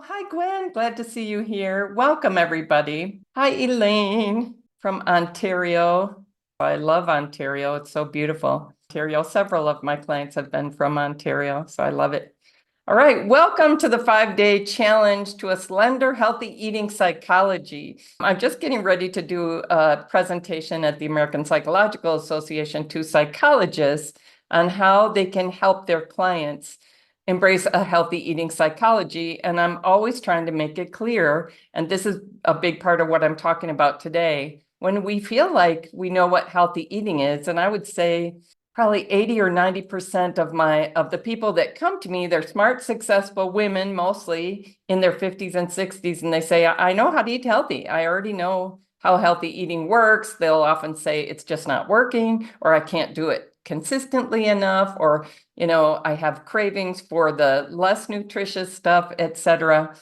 Hi, Gwen. Glad to see you here. Welcome, everybody. Hi, Elaine from Ontario. I love Ontario. It's so beautiful. Ontario, several of my clients have been from Ontario, so I love it. All right, welcome to the 5-day challenge to a slender, healthy eating psychology. I'm just getting ready to do a presentation at the American Psychological Association to psychologists on how they can help their clients embrace a healthy eating psychology. And I'm always trying to make it clear, and this is a big part of what I'm talking about today, when we feel like we know what healthy eating is, and I would say probably 80 or 90% of the people that come to me, they're smart, successful women, mostly in their 50s and 60s, and they say, I know how to eat healthy. I already know how healthy eating works. They'll often say it's just not working, or I can't do it consistently enough, or I have cravings for the less nutritious stuff, etc.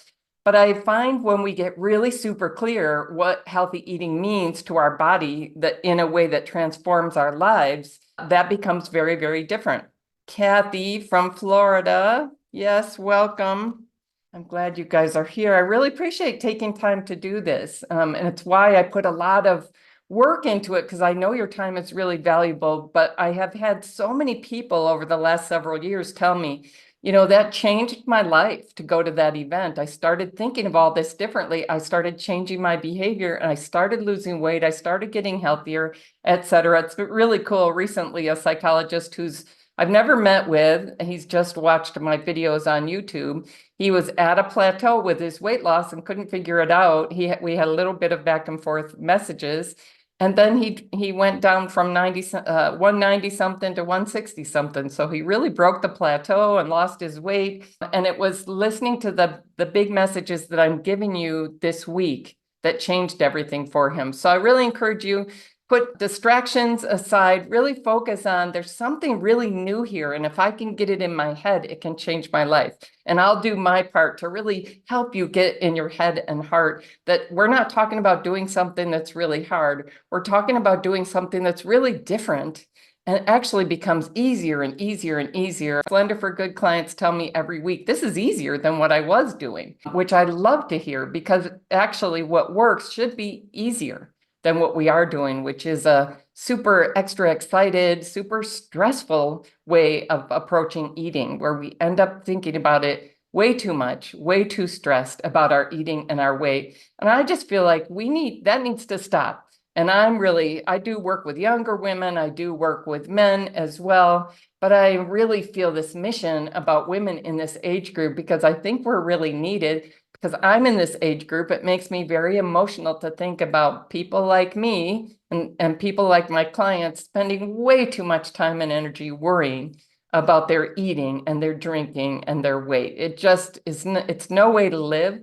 But I find when we get really super clear what healthy eating means to our body, that in a way that transforms our lives, that becomes very, very different. Kathy from Florida. Yes, welcome. I'm glad you guys are here. I really appreciate taking time to do this. And it's why I put a lot of work into it, because I know your time is really valuable. But I have had so many people over the last several years tell me, that changed my life to go to that event. I started thinking of all this differently. I started changing my behavior and I started losing weight. I started getting healthier, etc. It's really cool. Recently, a psychologist who's I've never met with, he's just watched my videos on YouTube. He was at a plateau with his weight loss and couldn't figure it out. We had a little bit of back and forth messages. And then he went down from 190 something to 160 something. So he really broke the plateau and lost his weight. And it was listening to the big messages that I'm giving you this week that changed everything for him. So I really encourage you, put distractions aside, really focus on there's something really new here. And if I can get it in my head, it can change my life. And I'll do my part to really help you get in your head and heart that we're not talking about doing something that's really hard. We're talking about doing something that's really different and actually becomes easier and easier and easier. Slender for Good clients tell me every week, this is easier than what I was doing, which I love to hear, because actually what works should be easier than what we are doing, which is a super extra excited, super stressful way of approaching eating, where we end up thinking about it way too much, way too stressed about our eating and our weight. And I just feel like that needs to stop. And I do work with younger women, I do work with men as well, but I really feel this mission about women in this age group, because I think we're really needed. Because I'm in this age group, it makes me very emotional to think about people like me and people like my clients spending way too much time and energy worrying about their eating and their drinking and their weight. It just it's no way to live.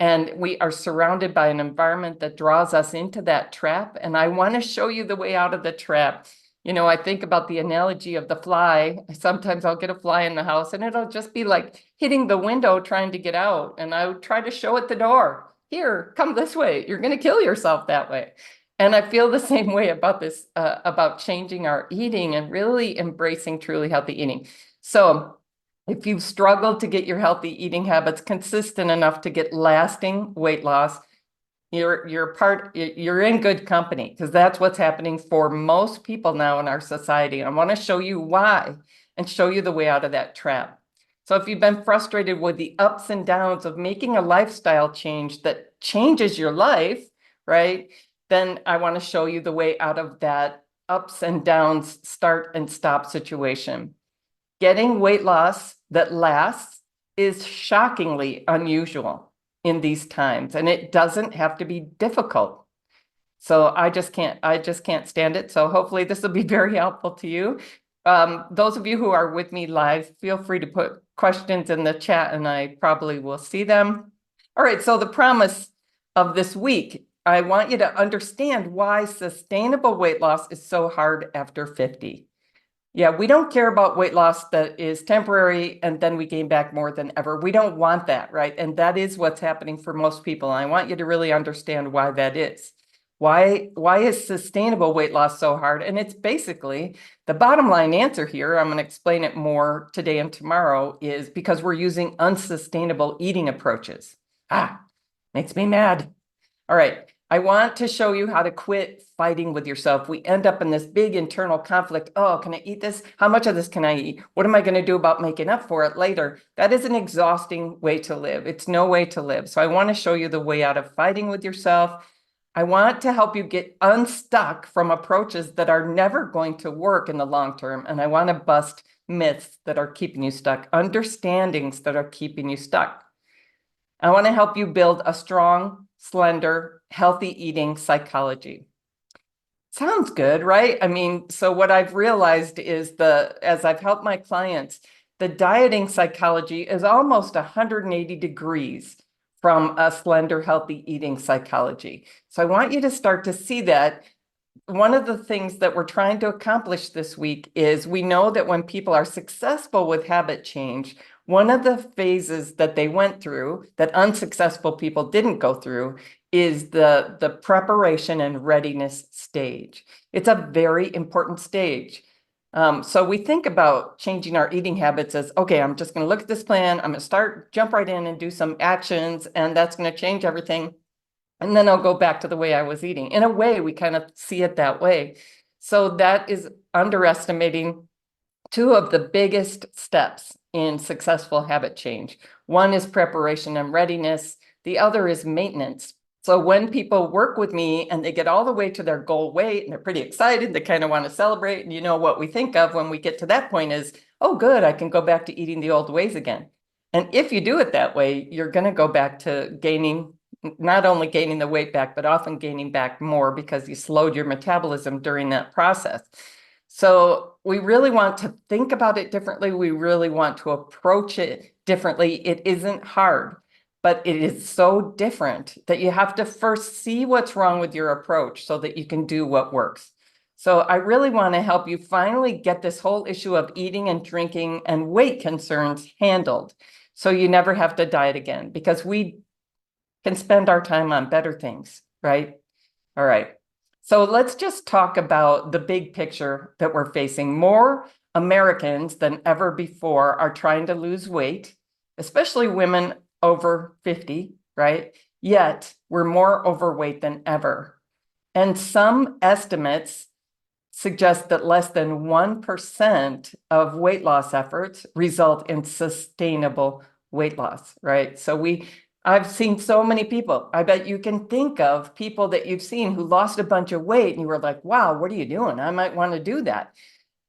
And we are surrounded by an environment that draws us into that trap. And I want to show you the way out of the trap. I think about the analogy of the fly. Sometimes I'll get a fly in the house and it'll just be like hitting the window trying to get out. And I would try to show it the door. Here, come this way. You're going to kill yourself that way. And I feel the same way about this, about changing our eating and really embracing truly healthy eating. So if you've struggled to get your healthy eating habits consistent enough to get lasting weight loss, you're in good company, because that's what's happening for most people now in our society. I want to show you why and show you the way out of that trap. So if you've been frustrated with the ups and downs of making a lifestyle change that changes your life, right? Then I want to show you the way out of that ups and downs, start and stop situation. Getting weight loss that lasts is shockingly unusual in these times, and it doesn't have to be difficult. So I just can't stand it. So hopefully this will be very helpful to you. Those of you who are with me live, feel free to put questions in the chat and I probably will see them. All right, so the promise of this week, I want you to understand why sustainable weight loss is so hard after 50. Yeah, we don't care about weight loss that is temporary and then we gain back more than ever. We don't want that, right? And that is what's happening for most people. And I want you to really understand why that is. Why is sustainable weight loss so hard? And it's basically the bottom line answer here. I'm going to explain it more today and tomorrow, is because we're using unsustainable eating approaches. Makes me mad. All right. I want to show you how to quit fighting with yourself. We end up in this big internal conflict. Oh, can I eat this? How much of this can I eat? What am I going to do about making up for it later? That is an exhausting way to live. It's no way to live. So I want to show you the way out of fighting with yourself. I want to help you get unstuck from approaches that are never going to work in the long term. And I want to bust myths that are keeping you stuck, understandings that are keeping you stuck. I want to help you build a strong, slender, healthy eating psychology. Sounds good, right? I mean, so what I've realized is as I've helped my clients, the dieting psychology is almost 180 degrees from a slender, healthy eating psychology. So I want you to start to see that. One of the things that we're trying to accomplish this week is we know that when people are successful with habit change, one of the phases that they went through that unsuccessful people didn't go through is the preparation and readiness stage. It's a very important stage. So we think about changing our eating habits as, okay, I'm just going to look at this plan. I'm going to jump right in and do some actions, and that's going to change everything. And then I'll go back to the way I was eating. In a way, we kind of see it that way. So that is underestimating two of the biggest steps in successful habit change. One is preparation and readiness. The other is maintenance. So when people work with me and they get all the way to their goal weight and they're pretty excited, they kind of want to celebrate. And you know what we think of when we get to that point is, oh, good, I can go back to eating the old ways again. And if you do it that way, you're going to go back to not only gaining the weight back, but often gaining back more because you slowed your metabolism during that process. So we really want to think about it differently. We really want to approach it differently. It isn't hard, but it is so different that you have to first see what's wrong with your approach so that you can do what works. So I really want to help you finally get this whole issue of eating and drinking and weight concerns handled so you never have to diet again, because we can spend our time on better things, right? All right. So let's just talk about the big picture that we're facing. More Americans than ever before are trying to lose weight, especially women over 50, right? Yet we're more overweight than ever. And some estimates suggest that less than 1% of weight loss efforts result in sustainable weight loss, right? So I've seen so many people. I bet you can think of people that you've seen who lost a bunch of weight and you were like, wow, what are you doing? I might want to do that.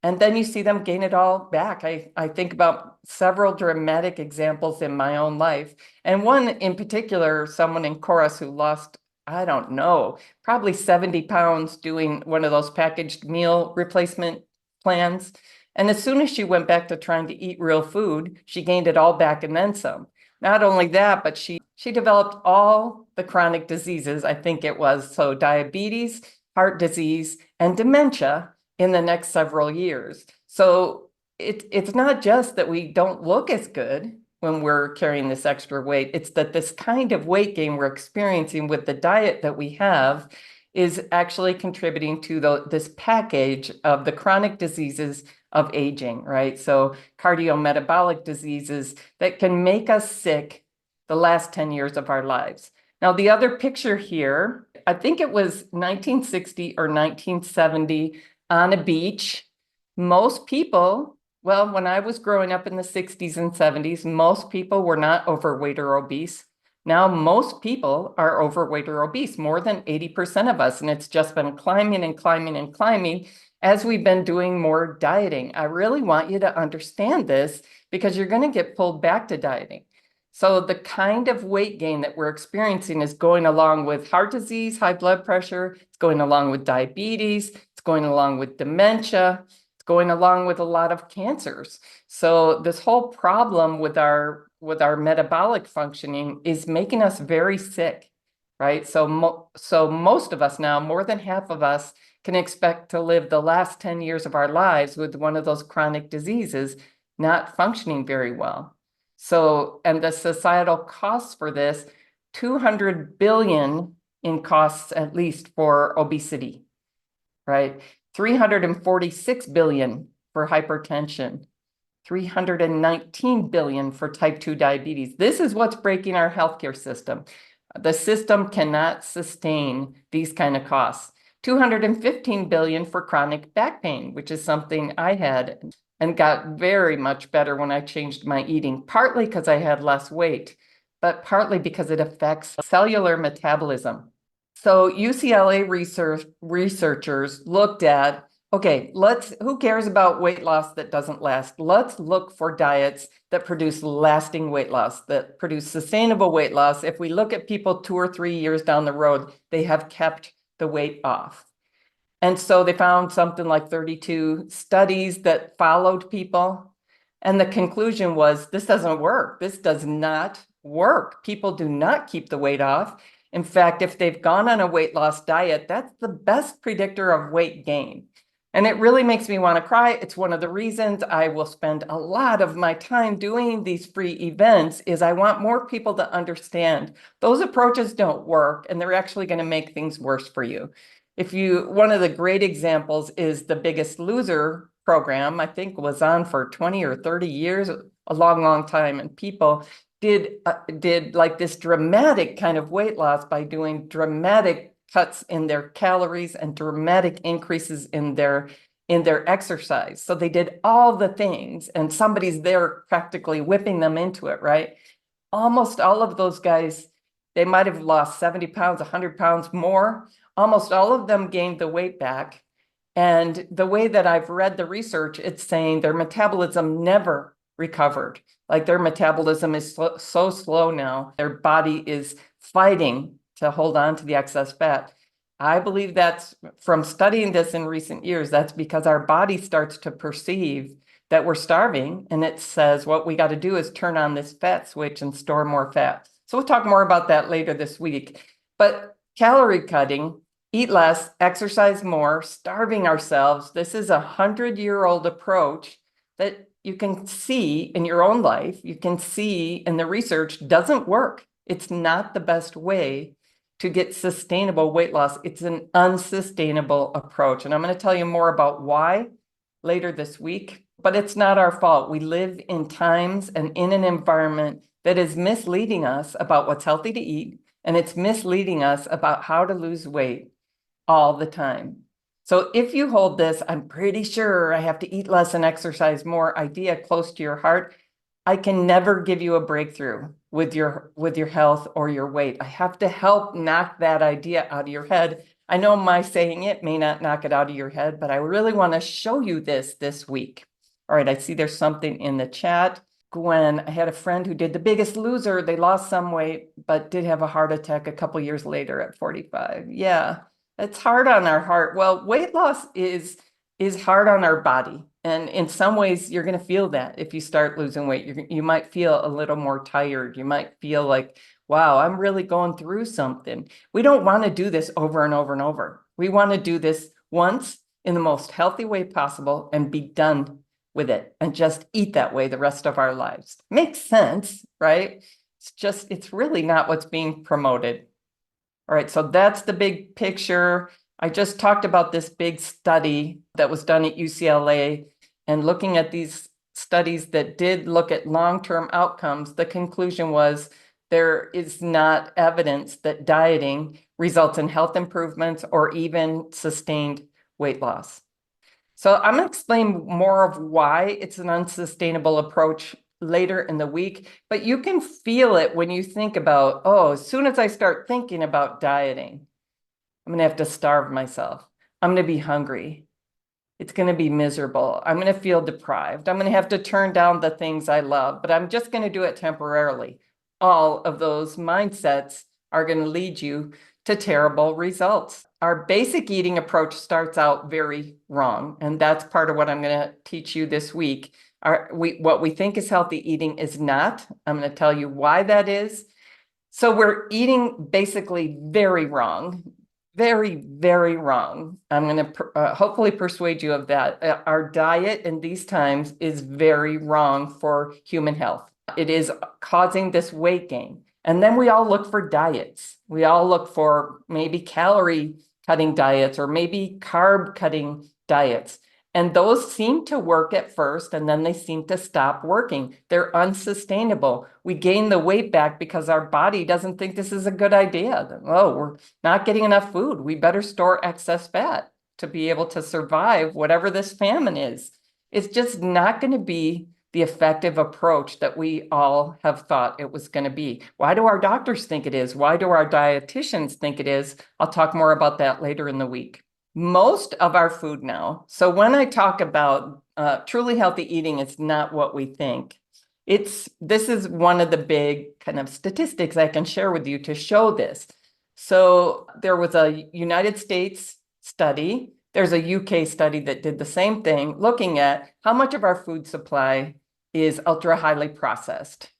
And then you see them gain it all back. I think about several dramatic examples in my own life. And one in particular, someone in chorus who lost, I don't know, probably 70 pounds doing one of those packaged meal replacement plans. And as soon as she went back to trying to eat real food, she gained it all back and then some. Not only that, but she developed all the chronic diseases, I think it was, so diabetes, heart disease, and dementia in the next several years. So it's not just that we don't look as good when we're carrying this extra weight, it's that this kind of weight gain we're experiencing with the diet that we have is actually contributing to this package of the chronic diseases of aging, right? So cardiometabolic diseases that can make us sick the last 10 years of our lives. Now, the other picture here, I think it was 1960 or 1970 on a beach. Most people, well, when I was growing up in the 60s and 70s, most people were not overweight or obese. Now, most people are overweight or obese, more than 80% of us, and it's just been climbing and climbing and climbing as we've been doing more dieting. I really want you to understand this because you're going to get pulled back to dieting. So the kind of weight gain that we're experiencing is going along with heart disease, high blood pressure, it's going along with diabetes, it's going along with dementia, it's going along with a lot of cancers. So this whole problem with our metabolic functioning is making us very sick, right? So most of us now, more than half of us, can expect to live the last 10 years of our lives with one of those chronic diseases not functioning very well. So, and the societal costs for this, 200 billion in costs at least for obesity, right? 346 billion for hypertension, $319 billion for type 2 diabetes. This is what's breaking our healthcare system. The system cannot sustain these kind of costs. $215 billion for chronic back pain, which is something I had and got very much better when I changed my eating, partly because I had less weight, but partly because it affects cellular metabolism. So UCLA researchers looked at, okay, who cares about weight loss that doesn't last? Let's look for diets that produce lasting weight loss, that produce sustainable weight loss. If we look at people 2 or 3 years down the road, they have kept the weight off. And so they found something like 32 studies that followed people. And the conclusion was, this doesn't work. This does not work. People do not keep the weight off. In fact, if they've gone on a weight loss diet, that's the best predictor of weight gain. And it really makes me want to cry. It's one of the reasons I will spend a lot of my time doing these free events is I want more people to understand those approaches don't work and they're actually going to make things worse for you. One of the great examples is the Biggest Loser program, I think was on for 20 or 30 years, a long, long time. And people did like this dramatic kind of weight loss by doing dramatic cuts in their calories and dramatic increases in their exercise. So they did all the things and somebody's there practically whipping them into it, right? Almost all of those guys, they might have lost 70 pounds, 100 pounds more. Almost all of them gained the weight back. And the way that I've read the research, it's saying their metabolism never recovered. Like their metabolism is so slow now. Their body is fighting to hold on to the excess fat. I believe that's from studying this in recent years, that's because our body starts to perceive that we're starving. And it says what we got to do is turn on this fat switch and store more fat. So we'll talk more about that later this week. But calorie cutting, eat less, exercise more, starving ourselves. This is a 100-year-old approach that you can see in your own life. You can see in the research doesn't work. It's not the best way to get sustainable weight loss. It's an unsustainable approach. And I'm going to tell you more about why later this week, but it's not our fault. We live in times and in an environment that is misleading us about what's healthy to eat, and it's misleading us about how to lose weight all the time. So if you hold this, I'm pretty sure I have to eat less and exercise more idea close to your heart, I can never give you a breakthrough with your health or your weight. I have to help knock that idea out of your head. I know my saying it may not knock it out of your head, but I really want to show you this week. All right, I see there's something in the chat. Gwen, I had a friend who did the Biggest Loser. They lost some weight, but did have a heart attack a couple years later at 45. Yeah, it's hard on our heart. Well, weight loss is hard on our body. And in some ways, you're going to feel that if you start losing weight. You might feel a little more tired. You might feel like, wow, I'm really going through something. We don't want to do this over and over and over. We want to do this once in the most healthy way possible and be done with it and just eat that way the rest of our lives. Makes sense, right? It's really not what's being promoted. All right, so that's the big picture. I just talked about this big study that was done at UCLA, and looking at these studies that did look at long-term outcomes, the conclusion was there is not evidence that dieting results in health improvements or even sustained weight loss. So I'm going to explain more of why it's an unsustainable approach later in the week, but you can feel it when you think about, oh, as soon as I start thinking about dieting, I'm going to have to starve myself. I'm going to be hungry. It's going to be miserable. I'm going to feel deprived. I'm going to have to turn down the things I love, but I'm just going to do it temporarily. All of those mindsets are going to lead you to terrible results. Our basic eating approach starts out very wrong, and that's part of what I'm going to teach you this week. What we think is healthy eating is not. I'm going to tell you why that is. So we're eating basically very wrong. Very, very wrong. I'm going to hopefully persuade you of that. Our diet in these times is very wrong for human health. It is causing this weight gain. And then we all look for diets. We all look for maybe calorie cutting diets or maybe carb cutting diets. And those seem to work at first, and then they seem to stop working. They're unsustainable. We gain the weight back because our body doesn't think this is a good idea. Oh, we're not getting enough food. We better store excess fat to be able to survive whatever this famine is. It's just not going to be the effective approach that we all have thought it was going to be. Why do our doctors think it is? Why do our dietitians think it is? I'll talk more about that later in the week. Most of our food now, so when I talk about truly healthy eating, it's not what we think. This is one of the big kind of statistics I can share with you to show this. So there was a United States study. There's a UK study that did the same thing, looking at how much of our food supply is ultra processed.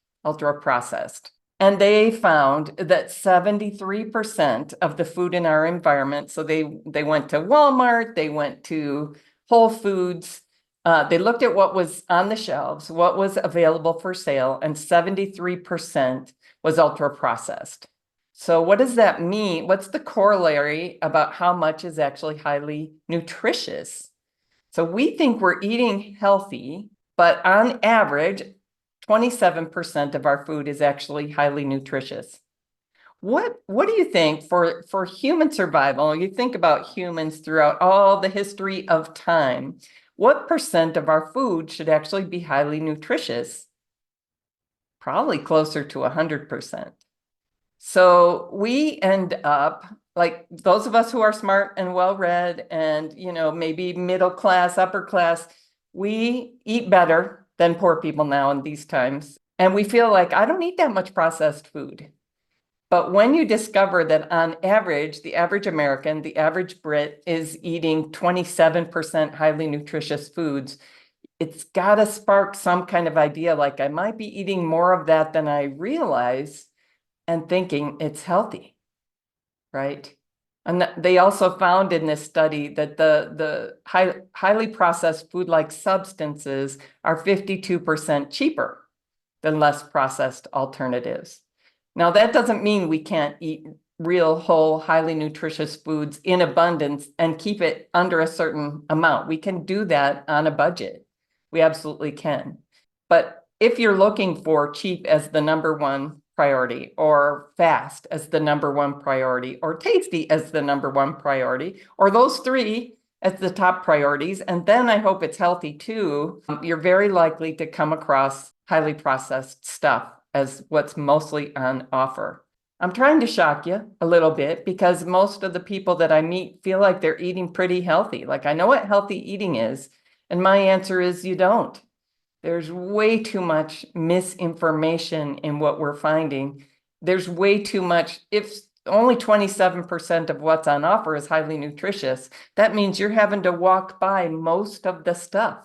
And they found that 73% of the food in our environment, so they went to Walmart, they went to Whole Foods, they looked at what was on the shelves, what was available for sale, and 73% was ultra processed. So what does that mean? What's the corollary about how much is actually highly nutritious? So we think we're eating healthy, but on average, 27% of our food is actually highly nutritious. What do you think for human survival? You think about humans throughout all the history of time. What percent of our food should actually be highly nutritious? Probably closer to 100%. So we end up, like those of us who are smart and well-read and, maybe middle class, upper class, we eat better than poor people now in these times. And we feel like, I don't eat that much processed food. But when you discover that on average, the average American, the average Brit is eating 27% highly nutritious foods, it's got to spark some kind of idea like I might be eating more of that than I realize and thinking it's healthy, right? And they also found in this study that the highly processed food-like substances are 52% cheaper than less processed alternatives. Now, that doesn't mean we can't eat real, whole, highly nutritious foods in abundance and keep it under a certain amount. We can do that on a budget. We absolutely can. But if you're looking for cheap as the number one priority, or fast as the number one priority, or tasty as the number one priority, or those three as the top priorities, and then I hope it's healthy too, you're very likely to come across highly processed stuff as what's mostly on offer. I'm trying to shock you a little bit because most of the people that I meet feel like they're eating pretty healthy. Like, I know what healthy eating is, and my answer is you don't. There's way too much misinformation in what we're finding. There's way too much. If only 27% of what's on offer is highly nutritious, that means you're having to walk by most of the stuff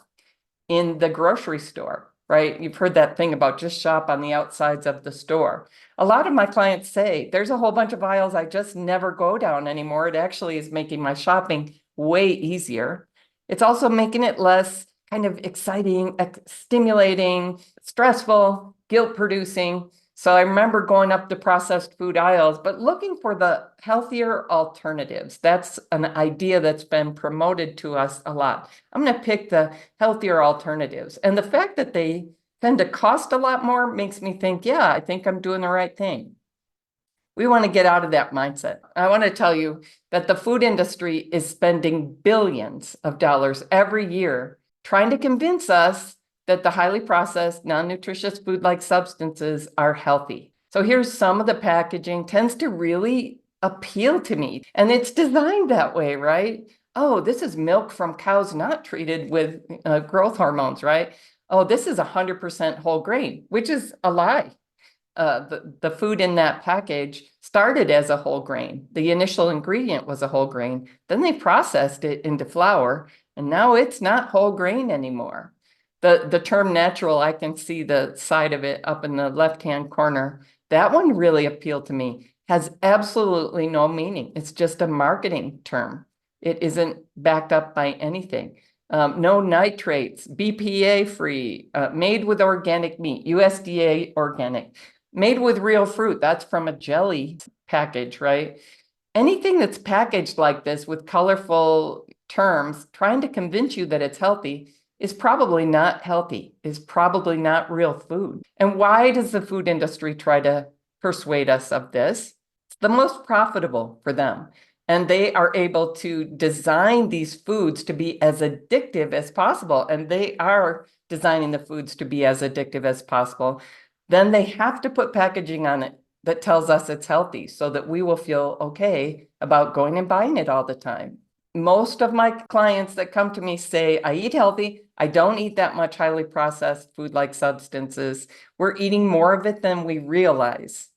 in the grocery store, right? You've heard that thing about just shop on the outsides of the store. A lot of my clients say, there's a whole bunch of aisles I just never go down anymore. It actually is making my shopping way easier. It's also making it less kind of exciting, stimulating, stressful, guilt-producing. So I remember going up the processed food aisles, but looking for the healthier alternatives. That's an idea that's been promoted to us a lot. I'm going to pick the healthier alternatives. And the fact that they tend to cost a lot more makes me think, yeah, I think I'm doing the right thing. We want to get out of that mindset. I want to tell you that the food industry is spending billions of dollars every year trying to convince us that the highly processed, non-nutritious food-like substances are healthy. So here's some of the packaging, tends to really appeal to me. And it's designed that way, right? Oh, this is milk from cows not treated with growth hormones, right? Oh, this is 100% whole grain, which is a lie. The food in that package started as a whole grain. The initial ingredient was a whole grain. Then they processed it into flour, and now it's not whole grain anymore. The term natural, I can see the side of it up in the left-hand corner. That one really appealed to me. Has absolutely no meaning. It's just a marketing term. It isn't backed up by anything. No nitrates, BPA-free, made with organic meat, USDA organic. Made with real fruit, that's from a jelly package, right? Anything that's packaged like this with colorful terms, trying to convince you that it's healthy is probably not healthy, is probably not real food. And why does the food industry try to persuade us of this? It's the most profitable for them. And they are able to design these foods to be as addictive as possible. And they are designing the foods to be as addictive as possible. Then they have to put packaging on it that tells us it's healthy so that we will feel okay about going and buying it all the time. Most of my clients that come to me say, I eat healthy. I don't eat that much highly processed food-like substances. We're eating more of it than we realize,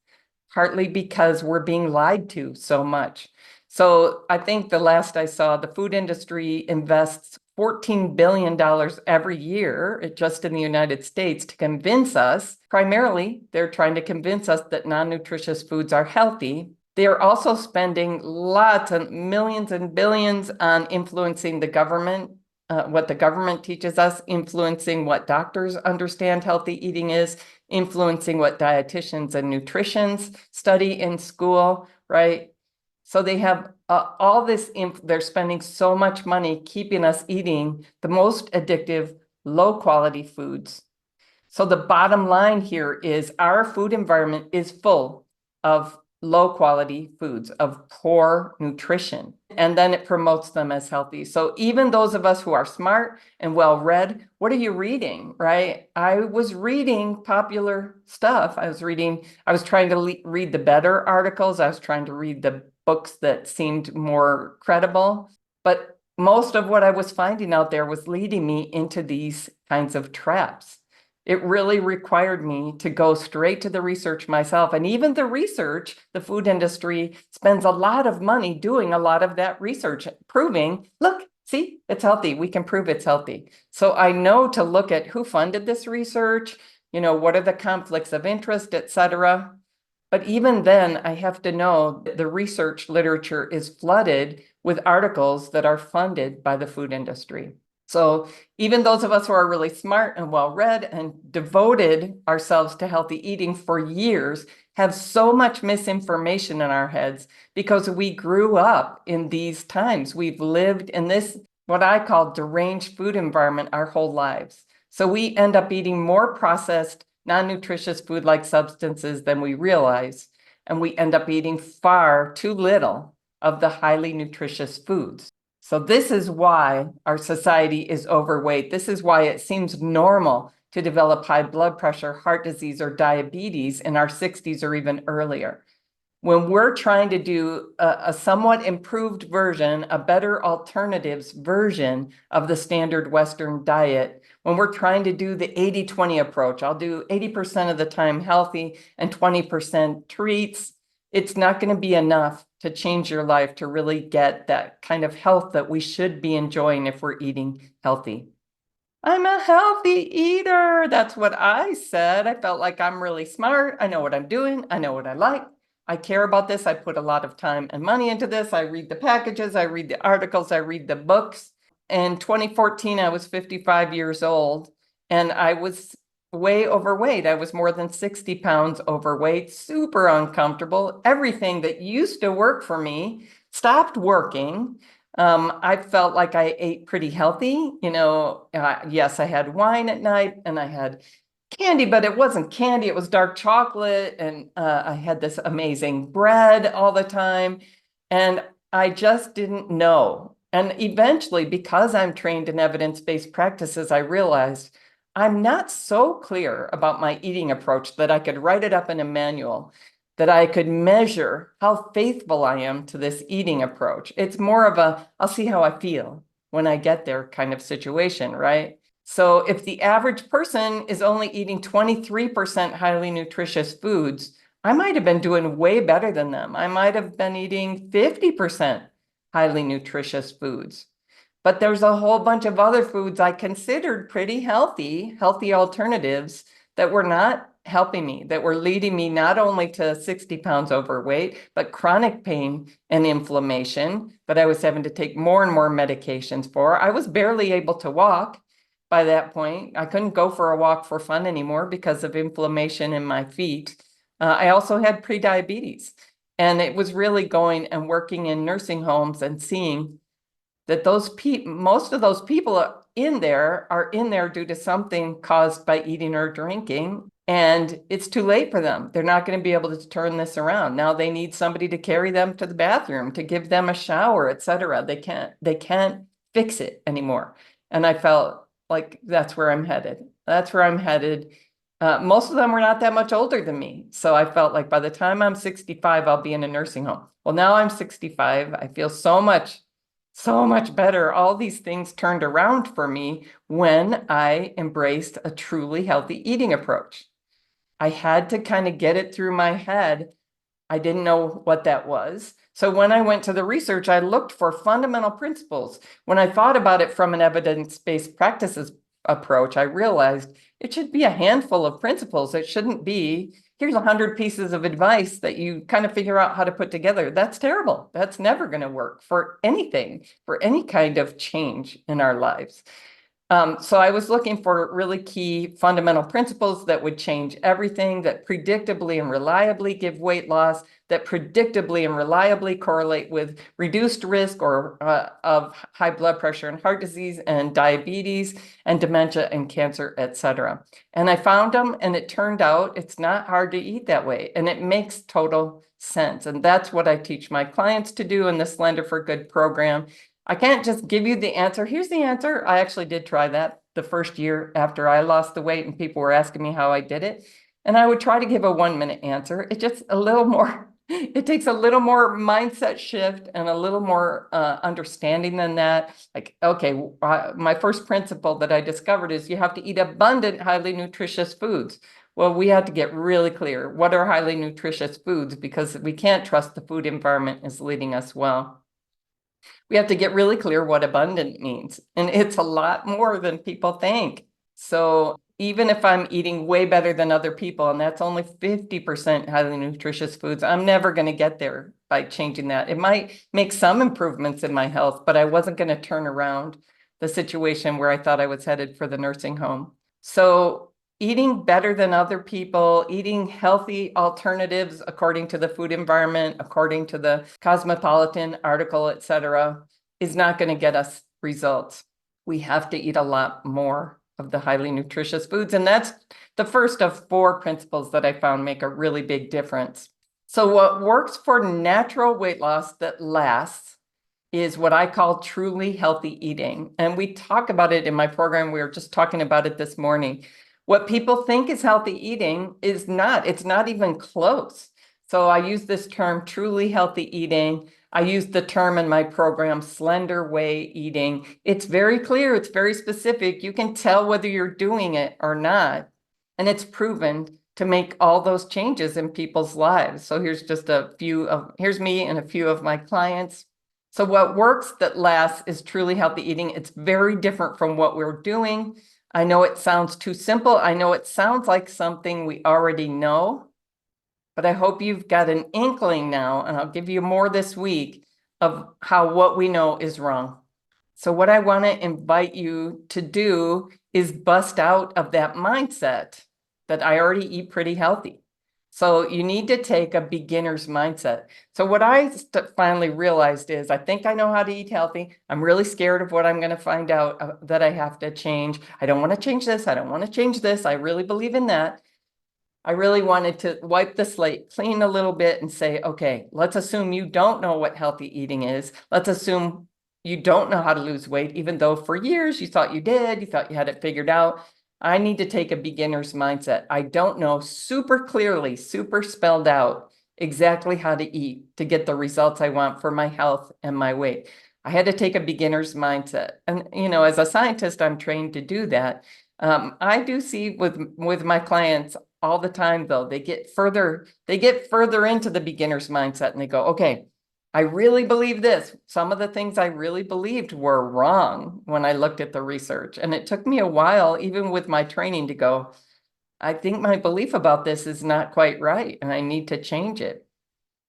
partly because we're being lied to so much. So I think the last I saw, the food industry invests $14 billion every year just in the United States to convince us, primarily, they're trying to convince us that non-nutritious foods are healthy. They are also spending lots of millions and billions on influencing the government, what the government teaches us, influencing what doctors understand healthy eating is, influencing what dietitians and nutritionists study in school, right? So they have all this, they're spending so much money keeping us eating the most addictive, low quality foods. So the bottom line here is our food environment is full of low quality foods, of poor nutrition, and then it promotes them as healthy. So even those of us who are smart and well read, what are you reading, right? I was reading popular stuff. I was trying to read the better articles. I was trying to read the books that seemed more credible, but most of what I was finding out there was leading me into these kinds of traps. It really required me to go straight to the research myself. And even the research, the food industry spends a lot of money doing a lot of that research, proving, look, see, it's healthy. We can prove it's healthy. So I know to look at who funded this research, what are the conflicts of interest, et cetera. But even then, I have to know that the research literature is flooded with articles that are funded by the food industry. So even those of us who are really smart and well-read and devoted ourselves to healthy eating for years have so much misinformation in our heads because we grew up in these times. We've lived in this, what I call deranged food environment our whole lives. So we end up eating more processed, non-nutritious food-like substances than we realize. And we end up eating far too little of the highly nutritious foods. So this is why our society is overweight. This is why it seems normal to develop high blood pressure, heart disease, or diabetes in our 60s or even earlier. When we're trying to do a somewhat improved version, a better alternatives version of the standard Western diet, when we're trying to do the 80-20 approach, I'll do 80% of the time healthy and 20% treats, it's not going to be enough to change your life to really get that kind of health that we should be enjoying if we're eating healthy. I'm a healthy eater. That's what I said. I felt like I'm really smart. I know what I'm doing. I know what I like. I care about this. I put a lot of time and money into this. I read the packages. I read the articles. I read the books. In 2014, I was 55 years old and I was way overweight. I was more than 60 pounds overweight, super uncomfortable. Everything that used to work for me stopped working. I felt like I ate pretty healthy. Yes, I had wine at night and I had candy, but it wasn't candy. It was dark chocolate. And I had this amazing bread all the time. And I just didn't know. And eventually, because I'm trained in evidence-based practices, I realized I'm not so clear about my eating approach that I could write it up in a manual, that I could measure how faithful I am to this eating approach. It's more of a, I'll see how I feel when I get there kind of situation, right? So if the average person is only eating 23% highly nutritious foods, I might have been doing way better than them. I might have been eating 50% highly nutritious foods. But there's a whole bunch of other foods I considered pretty healthy alternatives that were not helping me, that were leading me not only to 60 pounds overweight, but chronic pain and inflammation that I was having to take more and more medications for. I was barely able to walk by that point. I couldn't go for a walk for fun anymore because of inflammation in my feet. I also had prediabetes, and it was really going and working in nursing homes and seeing that most of those people are in there due to something caused by eating or drinking. And it's too late for them. They're not going to be able to turn this around. Now they need somebody to carry them to the bathroom, to give them a shower, etc. They can't fix it anymore. And I felt like that's where I'm headed. That's where I'm headed. Most of them were not that much older than me. So I felt like by the time I'm 65, I'll be in a nursing home. Well, now I'm 65. I feel so much better. All these things turned around for me when I embraced a truly healthy eating approach. I had to kind of get it through my head. I didn't know what that was. So when I went to the research, I looked for fundamental principles. When I thought about it from an evidence-based practices approach, I realized it should be a handful of principles. It shouldn't be, here's 100 pieces of advice that you kind of figure out how to put together. That's terrible. That's never going to work for anything, for any kind of change in our lives. So I was looking for really key fundamental principles that would change everything, that predictably and reliably give weight loss, that predictably and reliably correlate with reduced risk of high blood pressure and heart disease and diabetes and dementia and cancer, etc. And I found them, and it turned out it's not hard to eat that way, and it makes total sense. And that's what I teach my clients to do in the Slender for Good program. I can't just give you the answer. Here's the answer. I actually did try that the first year after I lost the weight and people were asking me how I did it. And I would try to give a 1-minute answer. It's just a little more, it takes a little more mindset shift and a little more understanding than that. Like, okay, my first principle that I discovered is you have to eat abundant, highly nutritious foods. Well, we had to get really clear. What are highly nutritious foods? Because we can't trust the food environment is leading us well. We have to get really clear what abundant means. And it's a lot more than people think. So even if I'm eating way better than other people, and that's only 50% highly nutritious foods, I'm never going to get there by changing that. It might make some improvements in my health, but I wasn't going to turn around the situation where I thought I was headed for the nursing home. So eating better than other people, eating healthy alternatives according to the food environment, according to the Cosmopolitan article, etc., is not going to get us results. We have to eat a lot more of the highly nutritious foods. And that's the first of 4 principles that I found make a really big difference. So what works for natural weight loss that lasts is what I call truly healthy eating. And we talk about it in my program. We were just talking about it this morning. What people think is healthy eating is not. It's not even close. So I use this term, truly healthy eating. I use the term in my program, slender way eating. It's very clear. It's very specific. You can tell whether you're doing it or not. And it's proven to make all those changes in people's lives. So here's just here's me and a few of my clients. So what works that lasts is truly healthy eating. It's very different from what we're doing. I know it sounds too simple. I know it sounds like something we already know, but I hope you've got an inkling now, and I'll give you more this week, of how what we know is wrong. So what I want to invite you to do is bust out of that mindset that I already eat pretty healthy. So you need to take a beginner's mindset. So what I finally realized is I think I know how to eat healthy. I'm really scared of what I'm going to find out that I have to change. I don't want to change this. I don't want to change this. I really believe in that. I really wanted to wipe the slate clean a little bit and say, okay, let's assume you don't know what healthy eating is. Let's assume you don't know how to lose weight, even though for years you thought you did, you thought you had it figured out. I need to take a beginner's mindset. I don't know super clearly, super spelled out exactly how to eat to get the results I want for my health and my weight. I had to take a beginner's mindset. And, as a scientist, I'm trained to do that. I do see with my clients all the time, though, they get further into the beginner's mindset and they go, okay, I really believe this. Some of the things I really believed were wrong when I looked at the research. And it took me a while, even with my training, to go, I think my belief about this is not quite right, and I need to change it.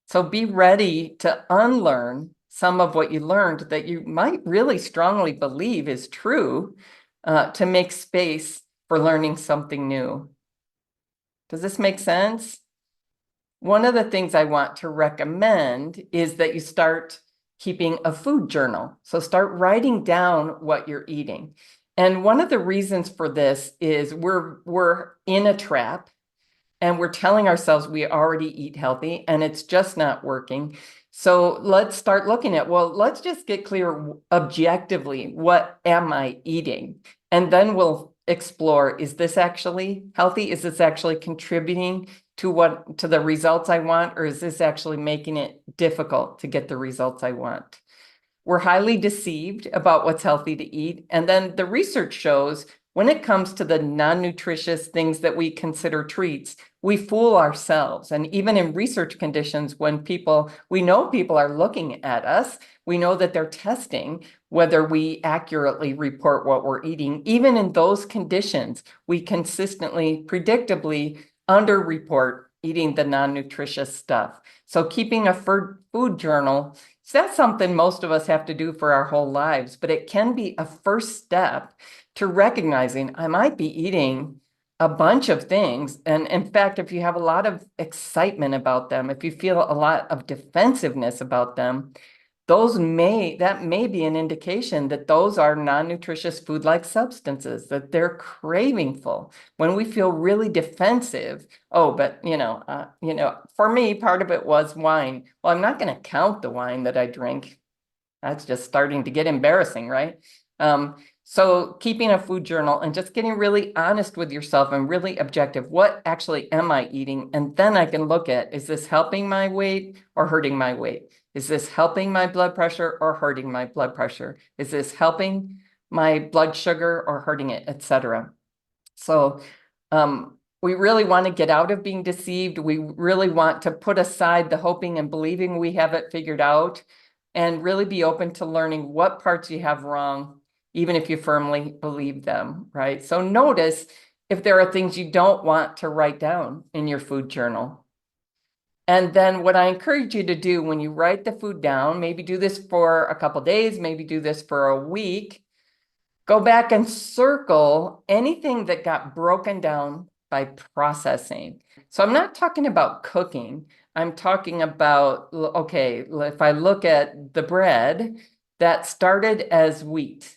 So be ready to unlearn some of what you learned that you might really strongly believe is true, to make space for learning something new. Does this make sense? One of the things I want to recommend is that you start keeping a food journal. So start writing down what you're eating. And one of the reasons for this is we're in a trap and we're telling ourselves we already eat healthy and it's just not working. So let's start looking at, well, let's just get clear objectively, what am I eating? And then we'll explore, is this actually healthy? Is this actually contributing to the results I want, or is this actually making it difficult to get the results I want? We're highly deceived about what's healthy to eat. And then the research shows when it comes to the non-nutritious things that we consider treats, we fool ourselves. And even in research conditions, when we know people are looking at us, we know that they're testing whether we accurately report what we're eating. Even in those conditions, we consistently, predictably underreport eating the non-nutritious stuff. So keeping a food journal, that's something most of us have to do for our whole lives, but it can be a first step to recognizing I might be eating a bunch of things. And in fact, if you have a lot of excitement about them, if you feel a lot of defensiveness about them, that may be an indication that those are non-nutritious food-like substances, that they're cravingful. When we feel really defensive, but for me, part of it was wine. Well, I'm not going to count the wine that I drink. That's just starting to get embarrassing, right? So keeping a food journal and just getting really honest with yourself and really objective. What actually am I eating? And then I can look at, is this helping my weight or hurting my weight? Is this helping my blood pressure or hurting my blood pressure? Is this helping my blood sugar or hurting it, etc.? So we really want to get out of being deceived. We really want to put aside the hoping and believing we have it figured out and really be open to learning what parts you have wrong, even if you firmly believe them, right? So notice if there are things you don't want to write down in your food journal. And then what I encourage you to do when you write the food down, maybe do this for a couple days, maybe do this for a week, go back and circle anything that got broken down by processing. So I'm not talking about cooking. I'm talking about, okay, if I look at the bread that started as wheat,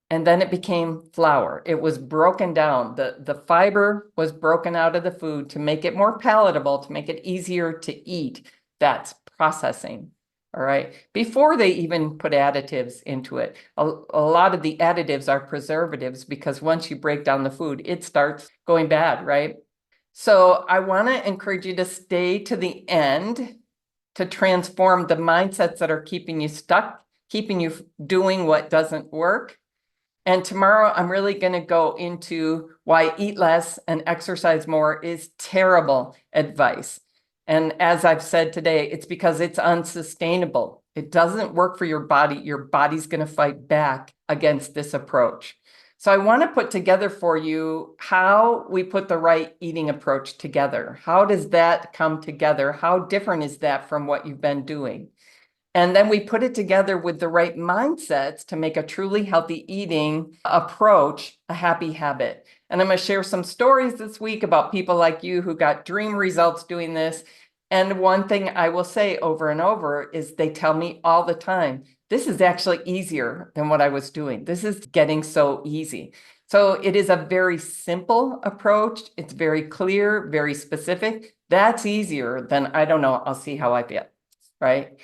and then it became flour. It was broken down. The fiber was broken out of the food to make it more palatable, to make it easier to eat. That's processing. All right. Before they even put additives into it, a lot of the additives are preservatives because once you break down the food, it starts going bad, right? So I want to encourage you to stay to the end to transform the mindsets that are keeping you stuck, keeping you doing what doesn't work. And tomorrow, I'm really going to go into why eat less and exercise more is terrible advice. And as I've said today, it's because it's unsustainable. It doesn't work for your body. Your body's going to fight back against this approach. So I want to put together for you how we put the right eating approach together. How does that come together? How different is that from what you've been doing? And then we put it together with the right mindsets to make a truly healthy eating approach a happy habit. And I'm going to share some stories this week about people like you who got dream results doing this. And one thing I will say over and over is they tell me all the time, this is actually easier than what I was doing. This is getting so easy. So it is a very simple approach. It's very clear, very specific. That's easier than, I don't know, I'll see how I feel, right?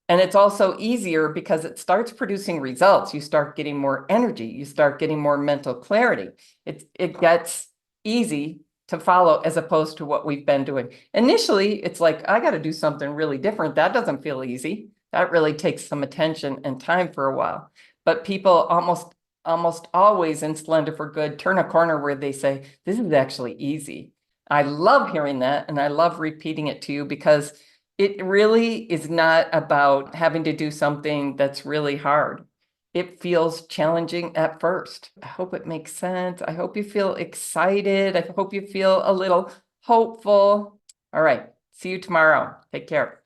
And it's also easier because it starts producing results. You start getting more energy. You start getting more mental clarity. It gets easy to follow as opposed to what we've been doing. Initially, it's like, I got to do something really different. That doesn't feel easy. That really takes some attention and time for a while. But people almost always in Slender for Good turn a corner where they say, this is actually easy. I love hearing that. And I love repeating it to you because it really is not about having to do something that's really hard. It feels challenging at first. I hope it makes sense. I hope you feel excited. I hope you feel a little hopeful. All right. See you tomorrow. Take care.